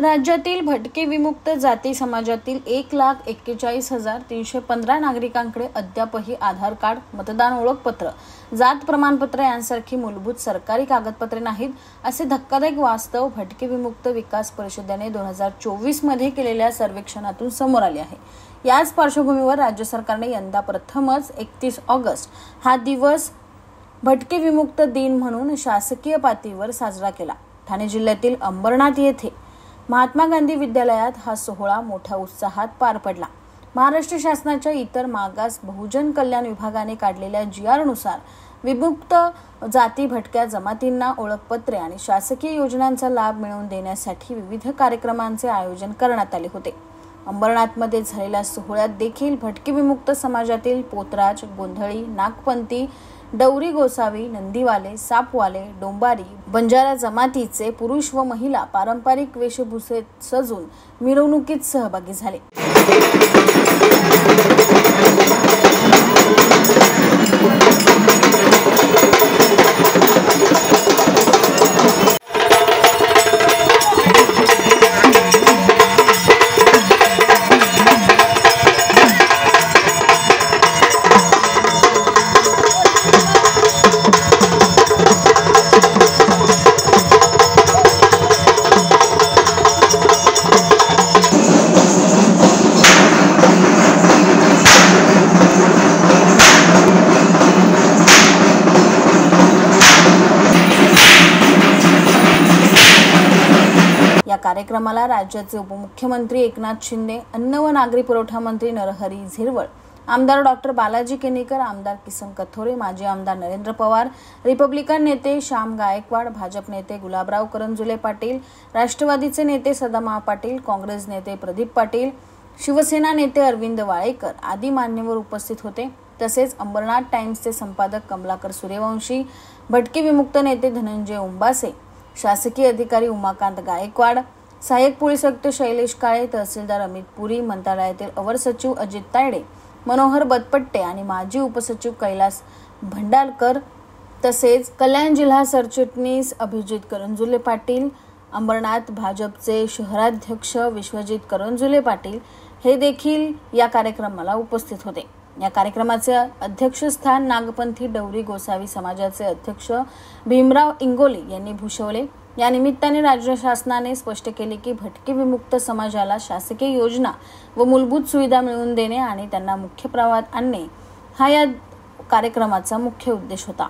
राज्यातील भटके विमुक्त जाती समाजातील 1,41,315 नागरिकांकडे अद्यापही आधार कार्ड, मतदान ओळखपत्र, जात प्रमाणपत्र यांसारखी मूलभूत सरकारी कागदपत्रे नाहीत, असे धक्कादायक वास्तव भटके विमुक्त विकास परिषदेने 2024 मध्ये केलेल्या सर्वेक्षणातून समोर आले आहे। याच पार्श्वभूमीवर राज्य सरकारने यंदा प्रथमच 31 ऑगस्ट हा दिवस भटके विमुक्त दिन म्हणून शासकीय पातळीवर साजरा केला। ठाणे जिल्ह्यातील अंबरनाथ येथे महात्मा गांधी विद्यालयात हा सोहळा मोठ्या उत्साहात पार पडला। महाराष्ट्र शासनाच्या इतर मागास बहुजन कल्याण विभागाने काढलेल्या GR नुसार विमुक्त जाती भटक्या जमातींना ओळखपत्रे आणि शासकीय योजनांचा लाभ मिळवून देण्यासाठी विविध कार्यक्रमांचे आयोजन करण्यात आले होते। अंबरनाथमध्ये झालेल्या सोहळ्यात देखील भटके विमुक्त समाजातील पोतराज, गोंधळी, नागपंथी, डवरी गोसावी, नंदीवाले, सापवाले, डोंबारी, बंजारा जमातीचे पुरुष व महिला पारंपरिक वेशभूषेत सजून मिरवणुकीत सहभागी झाले। या कार्यक्रमाला राज्याचे उपमुख्यमंत्री एकनाथ शिंदे, अन्न व नागरी पुरवठा मंत्री नरहरी झिरवळ, आमदार डॉक्टर बालाजी केनीकर, आमदार किसन कथोरे, माजी आमदार नरेंद्र पवार, रिपब्लिकन नेते श्याम गायकवाड, भाजप नेते गुलाबराव करंजुले पाटील, राष्ट्रवादीचे नेते सदाम पाटील, काँग्रेस नेते प्रदीप पाटील, शिवसेना नेते अरविंद वाळेकर आदी मान्यवर उपस्थित होते। तसेच अंबरनाथ टाइम्सचे संपादक कमलाकर सूर्यवंशी, भटके विमुक्त नेते धनंजय उंबासे, शासकीय अधिकारी उमाकांत गायकवाड, सहाय्यक पोलीस आयुक्त शैलेश काळे, तहसीलदार अमित पुरी, मंत्रालयातील अवर सचिव अजित तायडे, मनोहर बदपट्टे आणि माजी उपसचिव कैलास भंडारकर, तसेच कल्याण जिल्हा सरचिटणीस अभिजित करंजुले पाटील, अंबरनाथ भाजपचे शहराध्यक्ष विश्वजित करंजुले पाटील हे देखील या कार्यक्रमाला उपस्थित होते। या कार्यक्रमाचे अध्यक्षस्थान नागपंथी डवरी गोसावी समाजाचे अध्यक्ष भीमराव इंगोले यांनी भूषवले। या निमित्ताने राज्य शासनाने स्पष्ट केले की भटके विमुक्त समाजाला शासकीय योजना व मूलभूत सुविधा मिळवून देणे आणि त्यांना मुख्य प्रवाहात आणणे हा या कार्यक्रमाचा मुख्य उद्देश होता।